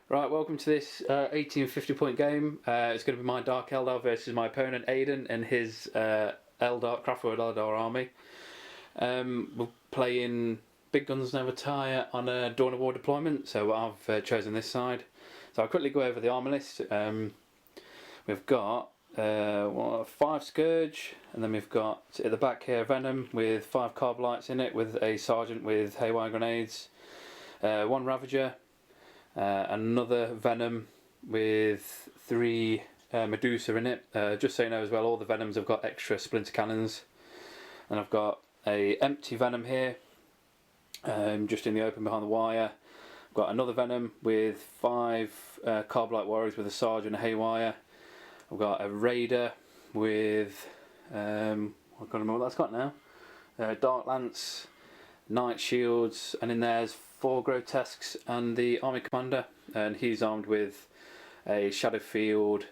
Right, welcome to this 1850 point game. It's going to be my Dark Eldar versus my opponent Aiden and his Eldar, Craftworld Eldar army. We're playing Big Guns Never Tire on a Dawn of War deployment, so I've chosen this side. So I'll quickly go over the army list. We've got 5 Scourge, and then we've got at the back here Venom with 5 Carb Lights in it, with a Sergeant with Haywire Grenades, 1 Ravager, another Venom with 3 Medusa in it. Just so you know as well, all the Venoms have got extra splinter cannons. And I've got a empty Venom here, just in the open behind the wire. I've got another Venom with 5 Carb-Light Warriors with a Sergeant and a Haywire. I've got a Raider with, I can't remember what that's got now, Dark Lance, Knight Shields, and in there's 4 Grotesques and the Army Commander, and he's armed with a Shadow Field,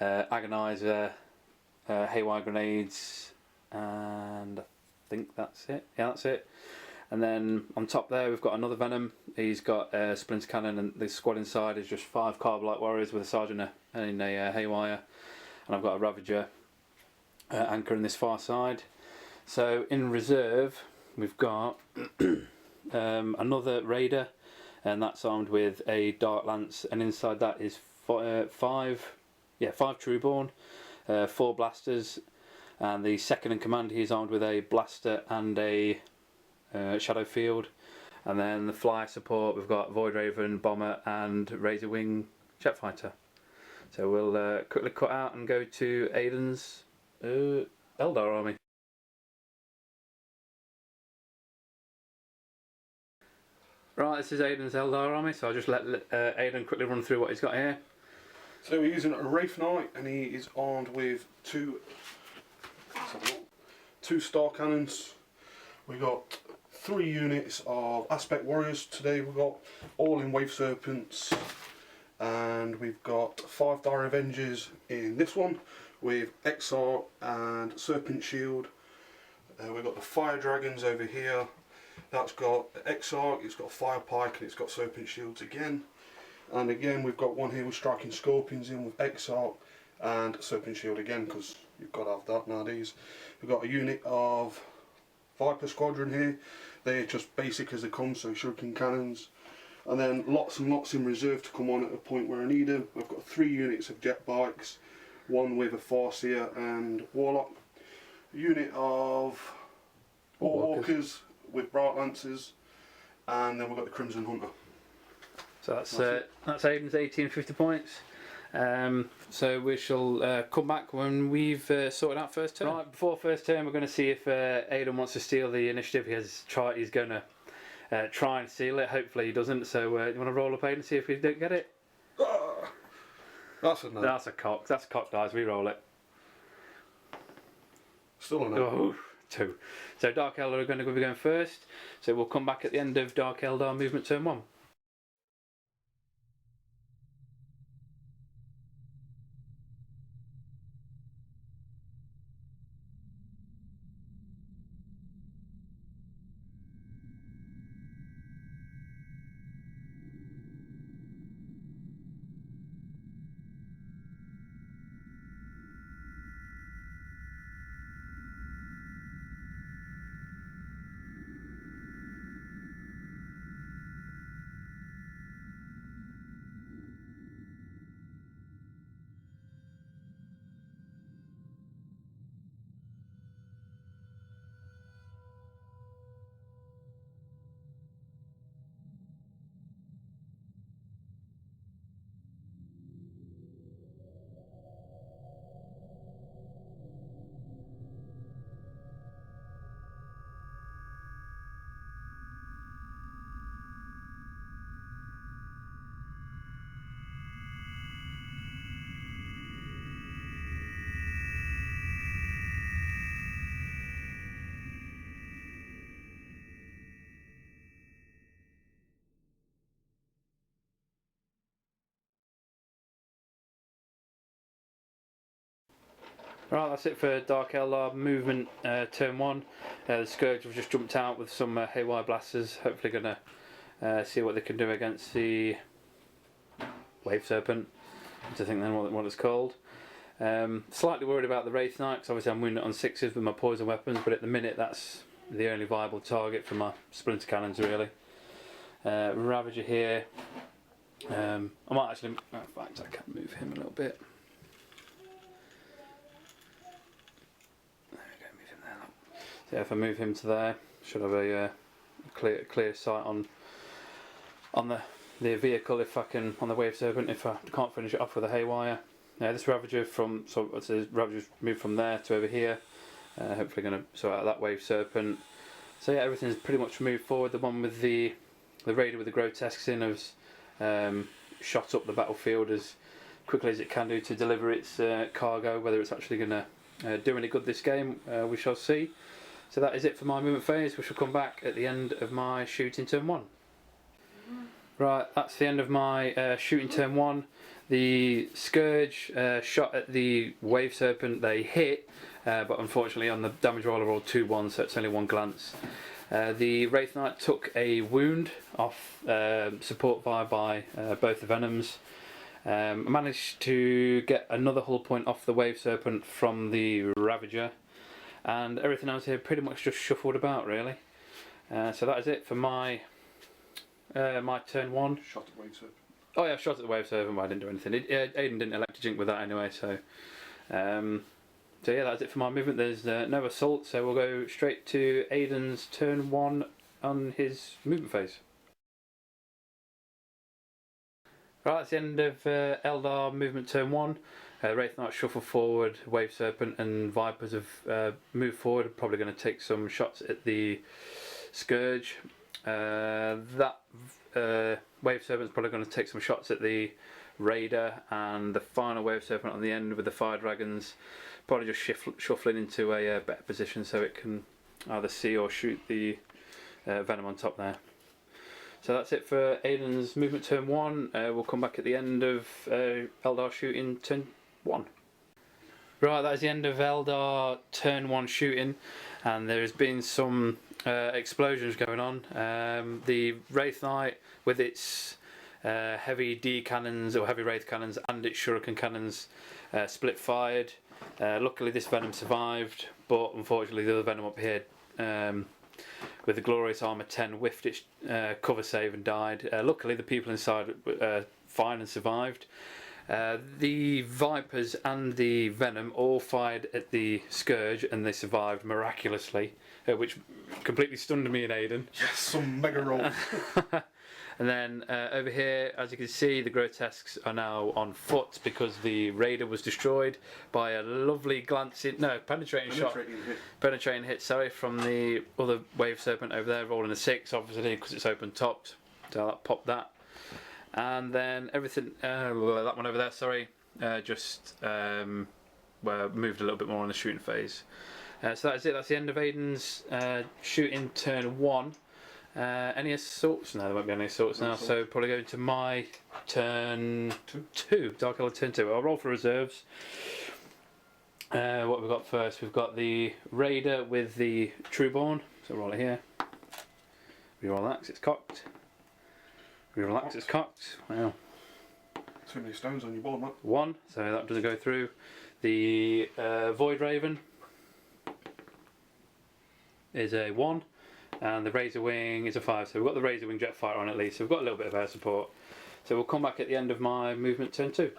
Agonizer, Haywire Grenades, and I think that's it. Yeah, that's it. And then on top there we've got another Venom. He's got a Splinter Cannon, and the squad inside is just 5 Carb-Light Warriors with a Sergeant and a Haywire. And I've got a Ravager anchor in this far side. So in reserve we've got another Raider, and that's armed with a Dark Lance, and inside that is 5 Trueborn, 4 Blasters, and the second in command he's armed with a Blaster and a Shadow Field. And then the flyer support we've got Void Raven, Bomber, and Razor Wing Jet Fighter. So we'll quickly cut out and go to Aiden's Eldar army. Right, this is Aiden's Eldar army, so I'll just let Aiden quickly run through what he's got here. So we're using a Wraith Knight, and he is armed with 2 Star Cannons. We got 3 units of Aspect Warriors today. We've got all in Wave Serpents, and we've got 5 Dire Avengers in this one with Exarch and Serpent Shield. We've got the Fire Dragons over here. That's got Exarch, it's got Fire Pike, and it's got Serpent Shields again. And again we've got one here with Striking Scorpions in with Exarch and Serpent Shield again, because you've got to have that nowadays. We've got a unit of Viper Squadron here. They're just basic as they come, so Shuriken Cannons. And then lots and lots in reserve to come on at a point where I need them. I've got 3 units of Jet Bikes, 1 with a Farseer and Warlock. A unit of Walkers with Bright Lancers, and then we've got the Crimson Hunter. So that's Aiden's 1850 points. So we shall come back when we've sorted out first turn. Right, before first turn we're going to see if Aiden wants to steal the initiative. He's going to try and steal it. Hopefully he doesn't. So you want to roll up, Aiden, and see if we don't get it? That's a no. That's a cock. That's a cock dice. We roll it. Still a no. Oh, 2. So Dark Eldar are going to be going first. So we'll come back at the end of Dark Eldar movement turn 1. Right, that's it for Dark Eldar movement turn 1. The Scourge have just jumped out with some Haywire Blasters, hopefully going to see what they can do against the Wave Serpent, to think then what it's called. Slightly worried about the Wraith Knight, because obviously I'm wounded on 6s with my poison weapons, but at the minute that's the only viable target for my splinter cannons really. Ravager here. I might actually, in fact I can move him a little bit. There we go, move him there. So yeah, if I move him to there, should have a clear sight on the vehicle if I can, on the Wave Serpent, if I can't finish it off with a Haywire. This Ravager Ravager's moved from there to over here. Hopefully going to sort out that Wave Serpent. So yeah, everything's pretty much moved forward. The one with the Raider with the grotesques in has shot up the battlefield as quickly as it can do to deliver its cargo. Whether it's actually going to do any good this game, we shall see. So that is it for my movement phase. We shall come back at the end of my shooting turn 1. Right, that's the end of my shooting turn 1. The Scourge shot at the Wave Serpent. They hit, but unfortunately on the damage roll I rolled 2-1, so it's only 1 glance. The Wraith Knight took a wound off support fire by both the Venoms. I managed to get another hull point off the Wave Serpent from the Ravager, and everything else here pretty much just shuffled about really. So that is it for my my turn 1. Shot at Wave Serpent. Oh yeah, I shot at the Wave Serpent, but I didn't do anything. Aiden didn't elect to jink with that anyway, so so yeah, that's it for my movement. There's no assault, so we'll go straight to Aiden's turn 1 on his movement phase. Right, that's the end of Eldar movement turn 1. Wraith Knight shuffle forward, Wave Serpent and Vipers have moved forward. Probably going to take some shots at the Scourge. That Wave Serpent's probably going to take some shots at the Raider, and the final Wave Serpent on the end with the Fire Dragons probably just shuffling into a better position so it can either see or shoot the Venom on top there. So that's it for Aiden's movement turn 1. We'll come back at the end of Eldar shooting turn 1. Right, that is the end of Eldar turn 1 shooting, and there's been some explosions going on. The Wraith Knight with its heavy D cannons or heavy Wraith cannons and its Shuriken cannons split fired. Luckily this Venom survived, but unfortunately the other Venom up here with the glorious armor 10 whiffed its cover save and died. Luckily the people inside fine and survived. The Vipers and the Venom all fired at the Scourge and they survived miraculously, which completely stunned me and Aiden. Yes, some mega rolls. And then over here, as you can see, the grotesques are now on foot because the Raider was destroyed by a lovely penetrating hit, sorry, from the other Wave Serpent over there, rolling a 6, obviously because it's open topped, so that popped that. And then everything, that one over there, sorry, just moved a little bit more on the shooting phase. So that's it. That's the end of Aiden's shooting turn 1. Any assaults? No, there won't be any assaults now. So probably go into my turn 2. Dark Eldar turn 2. I'll roll for reserves. What have we got first? We've got the Raider with the Trueborn. So roll it here. Reroll that 'cause it's cocked. Reroll that 'cause it's cocked. Wow. Too many stones on your board, mate. 1. So that doesn't go through. The Void Raven is a 1. And the Razor Wing is a 5, so we've got the Razor Wing Jetfighter on at least, so we've got a little bit of air support. So we'll come back at the end of my movement turn 2.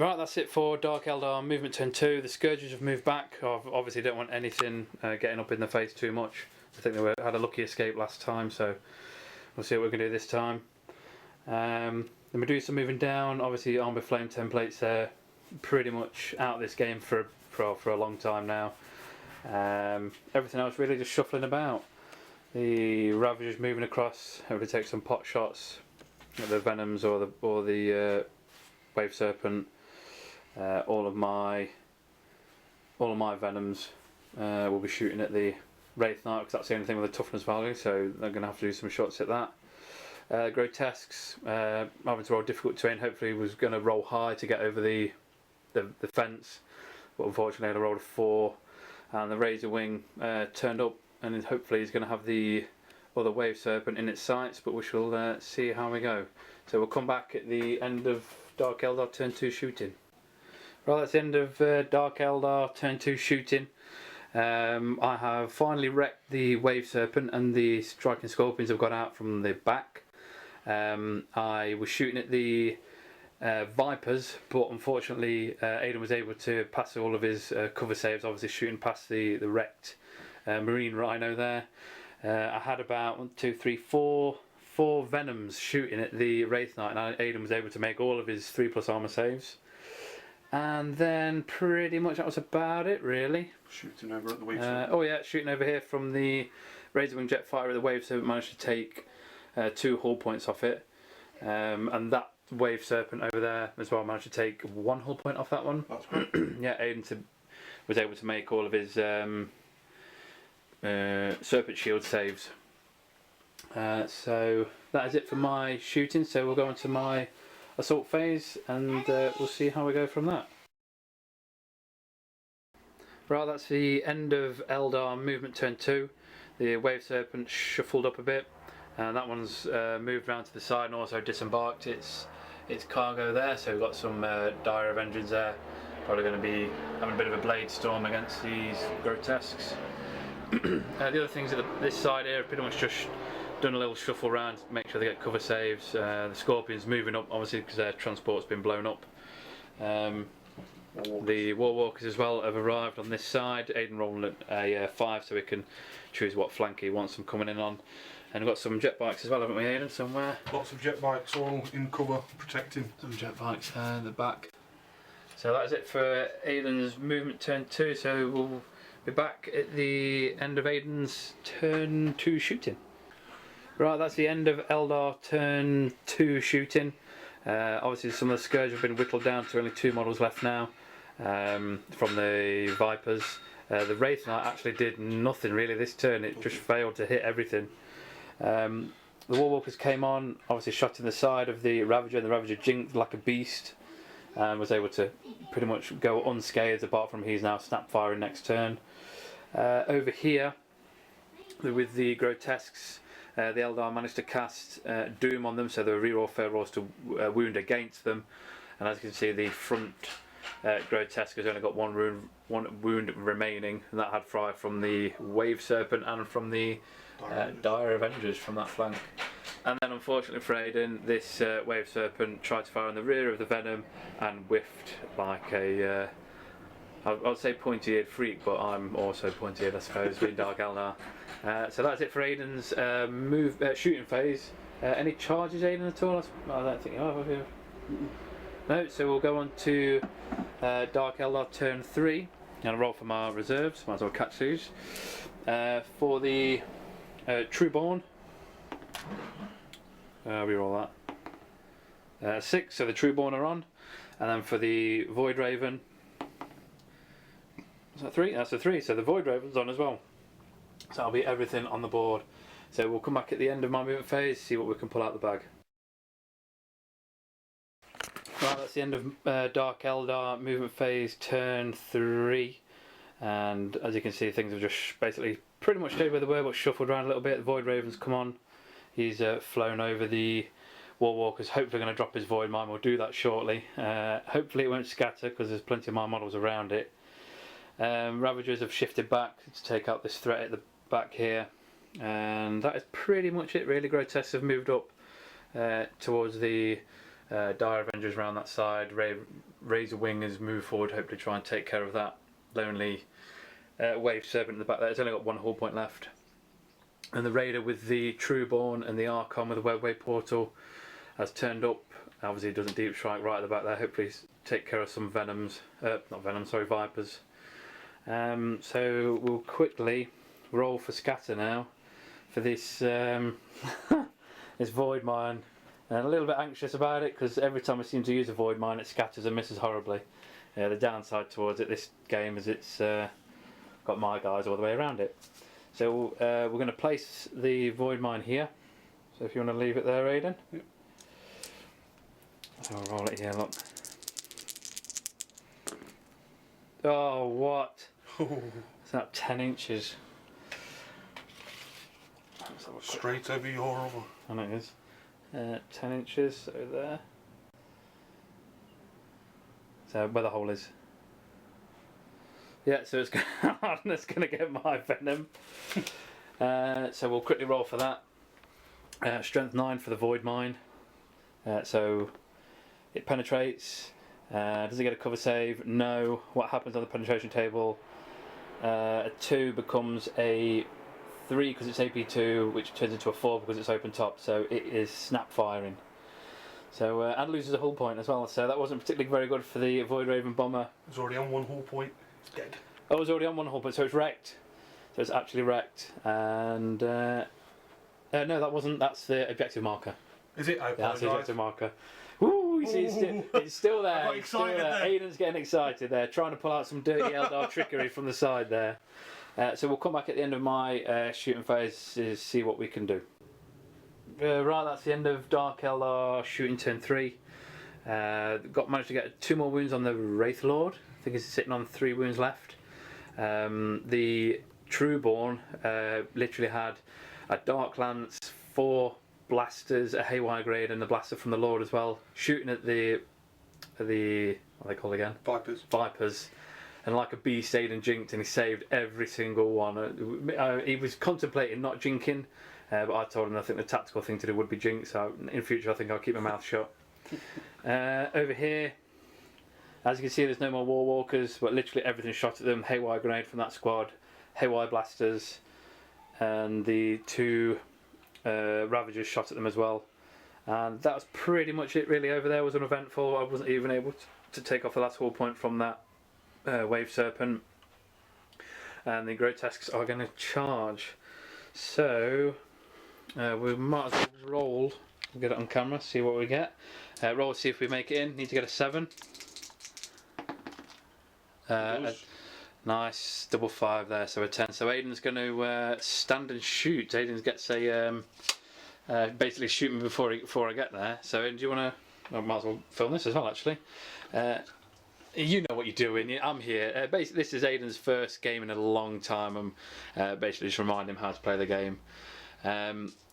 Right, that's it for Dark Eldar Movement Turn 2. The Scourges have moved back. I obviously don't want anything getting up in the face too much. I think they had a lucky escape last time, so we'll see what we're going to do this time. The Medusa moving down. Obviously, Armour Flame templates there. Pretty much out of this game for a long time now. Everything else really just shuffling about. The Ravagers moving across. Hopefully take some pot shots at the Venoms or the Wave Serpent. All of my Venoms will be shooting at the Wraith Knight because that's the only thing with a toughness value, so they're going to have to do some shots at that. Grotesques having to roll difficult terrain. Hopefully was going to roll high to get over the fence, but unfortunately I rolled a 4, and the Razor Wing turned up, and hopefully he's going to have the other Wave Serpent in its sights, but we shall see how we go. So we'll come back at the end of Dark Eldar Turn 2 shooting. Right, that's the end of Dark Eldar Turn 2 shooting. I have finally wrecked the Wave Serpent, and the Striking Scorpions have got out from the back. I was shooting at the Vipers, but unfortunately Aidan was able to pass all of his cover saves, obviously shooting past the wrecked Marine Rhino there. I had about 1, 2, 3, 4 Venoms shooting at the Wraith Knight, and Aidan was able to make all of his 3+ armour saves. And then pretty much that was about it, really. Shooting over at the Wave Serpent. Oh yeah, shooting over here from the Razor Wing jet fighter at the Wave Serpent, managed to take 2 hull points off it. And that Wave Serpent over there as well managed to take 1 hull point off that one. That's great. Yeah, Aidan was able to make all of his Serpent Shield saves. So that is it for my shooting, so we'll go on to my assault phase, and we'll see how we go from that. Right, that's the end of Eldar Movement Turn 2. The Wave Serpent shuffled up a bit, and that one's moved around to the side and also disembarked its cargo there, so we've got some Dire Avengers there. Probably going to be having a bit of a blade storm against these Grotesques. The other things at this side here are pretty much just done a little shuffle around to make sure they get cover saves. The Scorpions moving up, obviously, because their transport's been blown up. The Warwalkers as well have arrived on this side. Aidan rolling a 5, so we can choose what flank he wants them coming in on. And we've got some jet bikes as well, haven't we, Aidan, somewhere? Lots of jet bikes all in cover, protecting. Some jet bikes there in the back. So that is it for Aidan's Movement Turn 2, so we'll be back at the end of Aidan's Turn 2 shooting. Right, that's the end of Eldar Turn 2 shooting. Obviously some of the Scourge have been whittled down to only 2 models left now from the Vipers. The Wraith Knight actually did nothing really this turn, it just failed to hit everything. The Warwalkers came on, obviously shot in the side of the Ravager, and the Ravager jinked like a beast and was able to pretty much go unscathed, apart from he's now snap firing next turn. Over here with the Grotesques, the Eldar managed to cast Doom on them, so there were reroll fair rolls to wound against them, and as you can see the front Grotesque has only got one wound remaining, and that had fire from the Wave Serpent and from the Dire Avengers from that flank. And then unfortunately for Aidan, this Wave Serpent tried to fire on the rear of the Venom and whiffed like a I'd say pointy-eared freak, but I'm also pointy-eared, I suppose, being Dark Eldar. So that's it for Aidan's shooting phase. Any charges, Aidan, at all? I don't think you have you? No, so we'll go on to Dark Eldar Turn 3. And I'll roll for my reserves, might as well catch these. For the Trueborn, we roll that. 6, so the Trueborn are on. And then for the Void Raven, is that 3? That's a 3, so the Void Raven's on as well. So that'll be everything on the board. So we'll come back at the end of my movement phase, see what we can pull out the bag. Right, that's the end of Dark Eldar movement phase Turn 3. And as you can see, things have just basically pretty much stayed where they were, but shuffled around a little bit. The Void Raven's come on. He's flown over the Warwalkers, hopefully going to drop his Void Mine. We'll do that shortly. Hopefully it won't scatter, because there's plenty of my models around it. Ravagers have shifted back to take out this threat at the back here, and that is pretty much it really. Grotesques have moved up towards the Dire Avengers around that side, Razor Wingers move forward, hopefully try and take care of that lonely Wave Serpent in the back there. It's only got one hull point left. And the Raider with the Trueborn and the Archon with the Webway Portal has turned up. Obviously it doesn't deep strike right at the back there, hopefully take care of some Vipers. So we'll quickly roll for scatter now for this this Void Mine. And a little bit anxious about it because every time I seem to use a Void Mine it scatters and misses horribly. The downside towards it this game is it's got my guys all the way around it. So we're going to place the Void Mine here. So if you want to leave it there, Aidan. Yep. I'll roll it here, look. Oh, what? It's not 10 inches. Straight over your armor. I know it is. 10 inches, so there. So where the hole is. Yeah, so it's going to get my venom. So we'll quickly roll for that. Strength 9 for the Void Mine. So it penetrates. Does it get a cover save? No. What happens on the penetration table? A 2 becomes a 3 because it's AP2, which turns into a 4 because it's open top, so it is snap firing. So and loses a hull point as well, so that wasn't particularly very good for the Void Raven bomber. It's already on one hull point. It's dead. Oh, it was already on one hull point, so it's wrecked. So it's actually wrecked. And no, that wasn't. That's the objective marker. Is it? I Yeah, that's the apologise. objective marker. Woo! You see, it's still there. I got It's still excited there. there. Aidan's getting excited there, trying to pull out some dirty Eldar trickery from the side there. So we'll come back at the end of my shooting phase to see what we can do. Right, that's the end of Dark Eldar shooting turn 3. Managed to get 2 more wounds on the Wraith Lord. I think he's sitting on 3 wounds left. The Trueborn literally had a Dark Lance, 4 blasters, a Haywire Grade, and the blaster from the Lord as well, shooting at the what are they called again? Vipers. And like a beast, Aidan jinked and he saved every single one. He was contemplating not jinking, but I told him I think the tactical thing to do would be jink, so in future I think I'll keep my mouth shut. Over here, as you can see, there's no more War Walkers, but literally everything shot at them. Haywire Grenade from that squad, Haywire Blasters, and the 2 Ravagers shot at them as well. And that was pretty much it really. Over there was uneventful. I wasn't even able to take off the last hull point from that Wave Serpent, and the Grotesques are going to charge, so we might as well roll. We'll get it on camera, see what we get. Roll, see if we make it in. Need to get a 7. Nice double 5 there, so a 10. So Aidan's going to stand and shoot. Aidan gets a basically shoot me before I get there. So do you want to? I might as well film this as well, actually. You know what you're doing. I'm here. Basically, this is Aidan's first game in a long time. I'm basically just reminding him how to play the game.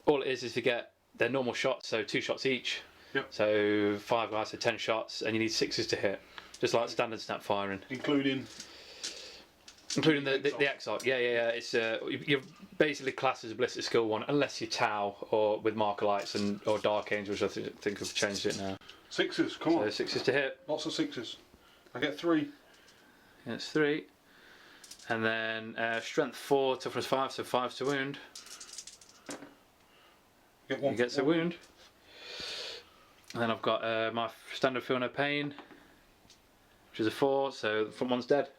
All it is you get their normal shots, so 2 shots each. Yep. So 5 guys, so 10 shots, and you need 6s to hit, just like standard snap firing. Including the Exarch. Yeah. It's you're basically classed as a ballistic skill 1, unless you're Tau or with Marker Lights or Dark Angels, which I think have changed it now. 6s, come on. So 6s to hit. Lots of 6s. I get 3. Yeah, it's 3. And then strength 4, toughness 5, so 5's to wound. Get 1. He gets a wound. And then I've got my standard feel no pain, which is a 4, so the front one's dead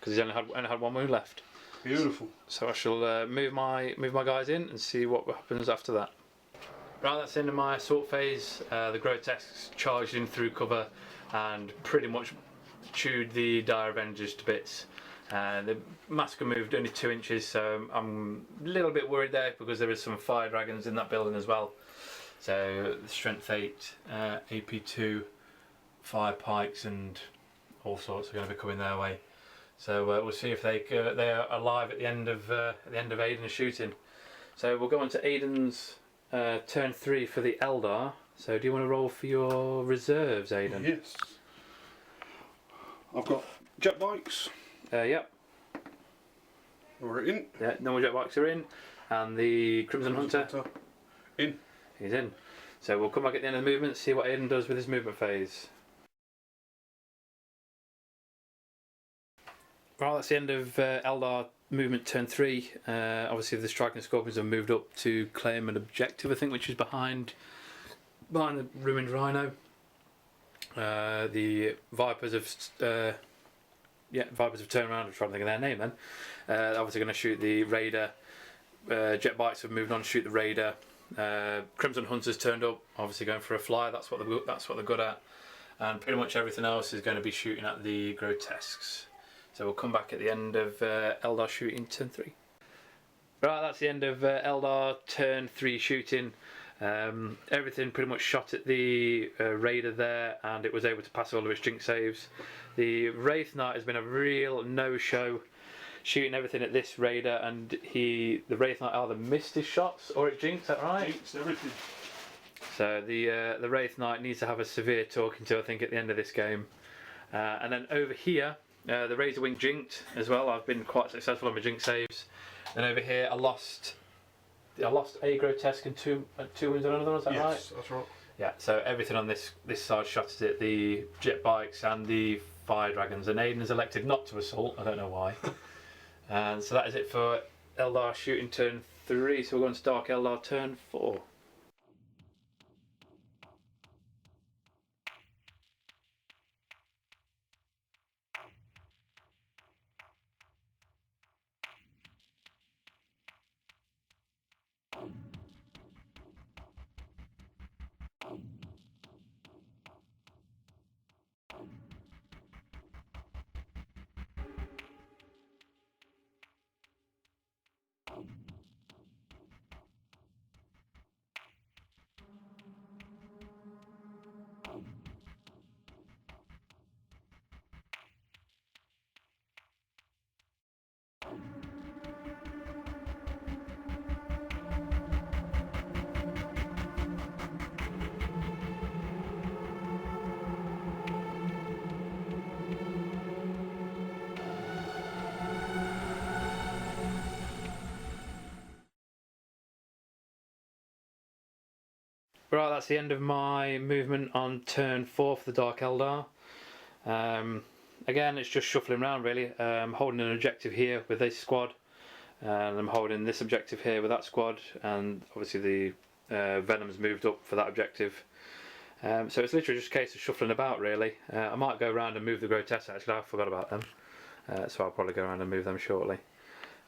because he's only had 1 wound left. Beautiful. So I shall move my guys in and see what happens after that. Right, that's the end of my assault phase. The Grotesques charged in through cover and pretty much chewed the Dire Avengers to bits. The Massacre moved only 2 inches, so I'm a little bit worried there because there is some fire dragons in that building as well. So strength 8, AP2, fire pikes and all sorts are going to be coming their way. So we'll see if they are alive at the end of Aidan's shooting. So we'll go on to Aidan's turn 3 for the Eldar. So do you want to roll for your reserves, Aidan? Yes. I've got jet bikes. Yep. We're in. Yeah, normal jet bikes are in, and the Crimson Hunter In. he's in. So we'll come back at the end of the movement, see what Aiden does with his movement phase. Right, that's the end of Eldar movement turn 3. Obviously the striking scorpions have moved up to claim an objective, I think, which is behind the ruined rhino. The Vipers have turned around. I'm trying to think of their name then. Obviously going to shoot the raider. Jet bikes have moved on to shoot the raider. Crimson Hunters turned up, obviously going for a fly. That's what they're good at. And pretty much everything else is going to be shooting at the grotesques. So we'll come back at the end of Eldar shooting turn 3. Right, that's the end of Eldar turn 3 shooting. Everything pretty much shot at the raider there, and it was able to pass all of its jinx saves. The Wraith Knight has been a real no-show, shooting everything at this raider, and the Wraith Knight either missed his shots or it jinxed. Is that right? Jinxed everything. So the Wraith Knight needs to have a severe talking to, I think, at the end of this game. And then over here, the Razor Wing jinked as well. I've been quite successful on my jinx saves. And over here, I lost a grotesque and two wins on another one. Is that right? Yes, that's right. Yeah. So everything on this side shot at it, the jet bikes and the fire dragons. And Aiden has elected not to assault. I don't know why. And so that is it for Eldar shooting turn 3. So we're going to Dark Eldar turn 4. Right, that's the end of my movement on turn 4 for the Dark Eldar. Again, it's just shuffling around really. I'm holding an objective here with this squad, and I'm holding this objective here with that squad, and obviously the Venom's moved up for that objective. So it's literally just a case of shuffling about really. I might go around and move the grotesques, actually. I forgot about them, so I'll probably go around and move them shortly.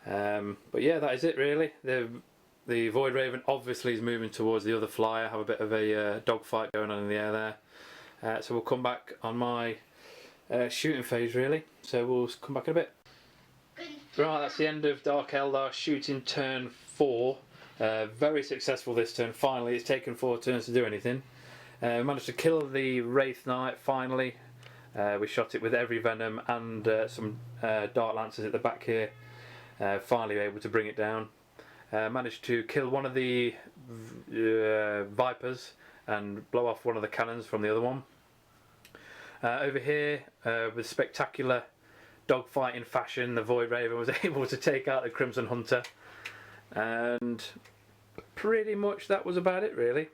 But yeah, that is it really. The Void Raven obviously is moving towards the other flyer, have a bit of a dogfight going on in the air there. So we'll come back on my shooting phase really, so we'll come back in a bit. Right, that's the end of Dark Eldar shooting turn 4. Very successful this turn, finally. It's taken 4 turns to do anything. We managed to kill the Wraith Knight finally. We shot it with every Venom and some Dark Lancers at the back here. Finally able to bring it down. Managed to kill one of the Vipers and blow off one of the cannons from the other one. Over here, with spectacular dogfighting fashion, the Void Raven was able to take out the Crimson Hunter, and pretty much that was about it really.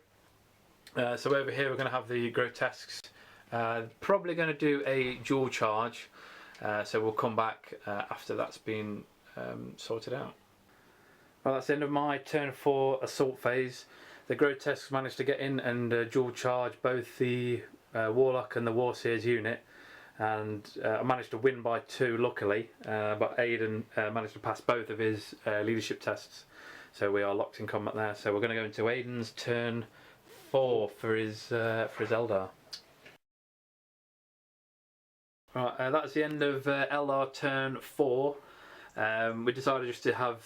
So over here we're going to have the grotesques, probably going to do a dual charge, so we'll come back after that's been sorted out. Well, that's the end of my turn 4 assault phase. The grotesques managed to get in and dual charge both the Warlock and the Warseer's unit, and I managed to win by 2 luckily, but Aiden managed to pass both of his leadership tests, so we are locked in combat there. So we're going to go into Aiden's turn 4 for his Eldar. Right, that's the end of Eldar turn 4. We decided just to have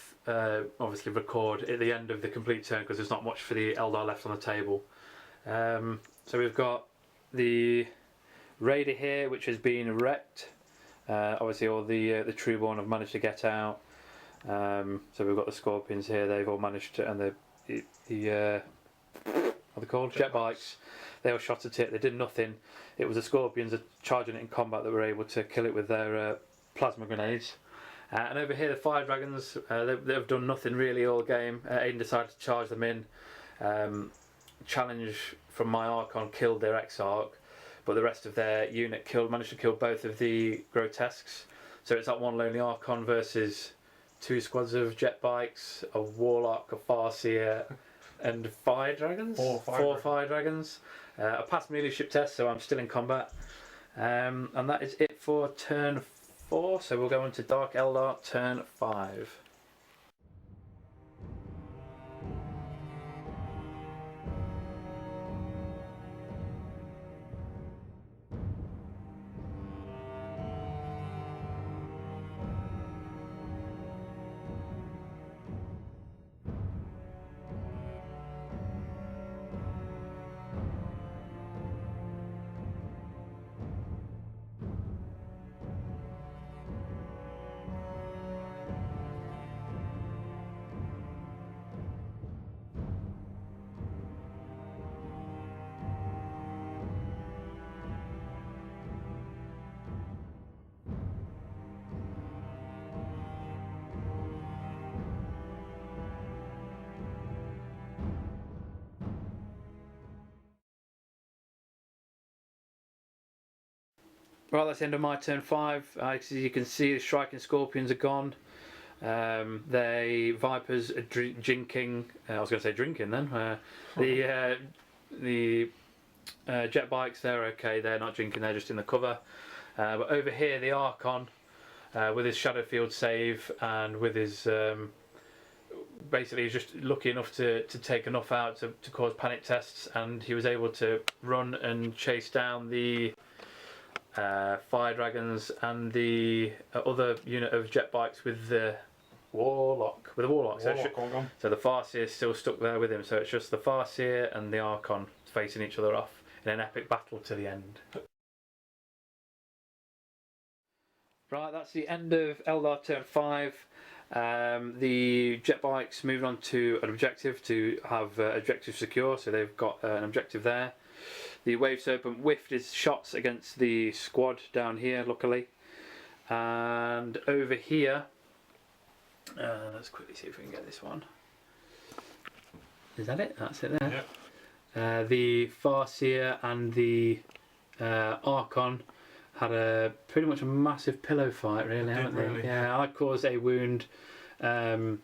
obviously record at the end of the complete turn because there's not much for the Eldar left on the table. So we've got the Raider here, which has been wrecked. Obviously all the Trueborn have managed to get out. So we've got the Scorpions here, they've all managed to, and the what are they called? Jet bikes. They all shot at it, they did nothing. It was the Scorpions charging it in combat that were able to kill it with their plasma grenades. And over here the Fire Dragons, they've done nothing really all game. Aiden decided to charge them in. challenge from my Archon killed their Exarch, but the rest of their unit managed to kill both of the grotesques. So it's that one lonely Archon versus 2 squads of jet bikes, a warlock, a farseer, and fire dragons. Four fire dragons. I passed my leadership test, so I'm still in combat. And that is it for turn 4. So we'll go into Dark Eldar turn 5. Well, that's the end of my turn 5. As you can see, the striking scorpions are gone. The vipers are jinking. I was going to say drinking then. The jet bikes, they're okay. They're not drinking. They're just in the cover. But over here, the Archon, with his shadow field save and with his basically he's just lucky enough to take enough out to cause panic tests, and he was able to run and chase down the fire dragons and the other unit of jet bikes with the warlock. So the farseer is still stuck there with him. So it's just the farseer and the Archon facing each other off in an epic battle to the end. Right, that's the end of Eldar turn 5. The jet bikes moved on to an objective to have objective secure, so they've got an objective there. The Wave Serpent whiffed his shots against the squad down here, luckily. And over here, let's quickly see if we can get this one. Is that it? That's it there. Yeah. The Farseer and the Archon had pretty much a massive pillow fight, really, haven't they? Really? Yeah, I caused a wound, but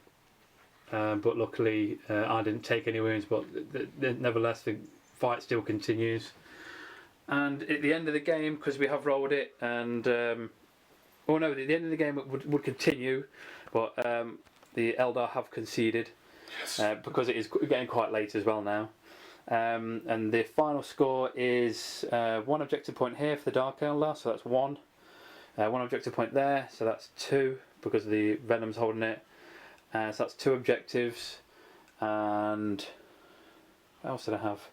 luckily I didn't take any wounds. But nevertheless, the fight still continues. And at the end of the game, because we have rolled it, and at the end of the game it would continue, but the Eldar have conceded. Yes. Because it is getting quite late as well now. And the final score is 1 objective point here for the Dark Eldar, so that's 1. 1 objective point there, so that's 2 because the Venom's holding it. So that's 2 objectives. And what else did I have?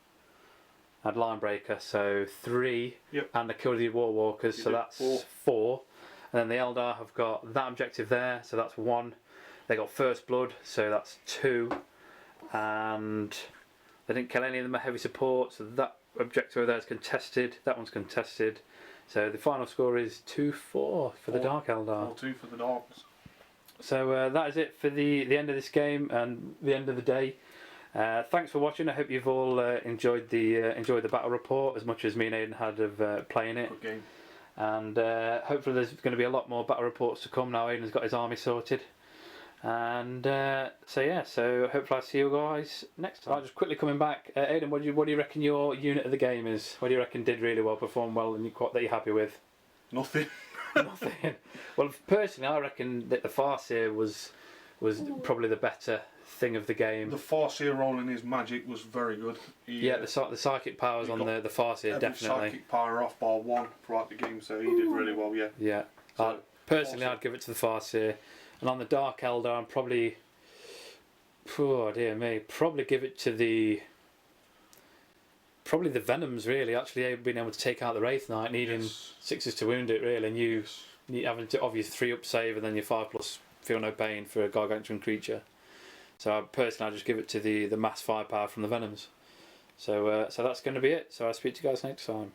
I had Line Breaker, so 3. Yep. And I killed the War Walkers, so that's 4. And then the Eldar have got that objective there, so that's 1. They got First Blood, so that's 2. And they didn't kill any of them at heavy support, so that objective over there is contested. That one's contested. So the final score is 2-4 for the Dark Eldar. 4-2 for the Darks. So that is it for the end of this game and the end of the day. Thanks for watching. I hope you've all enjoyed the battle report as much as me and Aidan had of playing it. Good game. And hopefully there's going to be a lot more battle reports to come now. Aidan's got his army sorted. And so hopefully I'll see you guys next time. Right, just quickly coming back, Aidan, what do you reckon your unit of the game is? What do you reckon did really well, performed well, and that you're happy with? Nothing. Nothing. Well, personally, I reckon that the Farseer was probably the better thing of the game. The Farseer rolling his magic was very good. The psychic powers on the Farseer, definitely. Psychic power off by 1 throughout the game, so he did really well. Yeah. Yeah. So, personally, I'd give it to the Farseer. And on the Dark Eldar, I'm probably, probably give it to the Venoms, really. Actually, being able to take out the Wraith Knight, needing 6s to wound it, really, and you having to obviously 3-up save and then your 5+ feel no pain for a gargantuan creature. So personally, I just give it to the mass firepower from the Venoms. So that's going to be it. So I'll speak to you guys next time.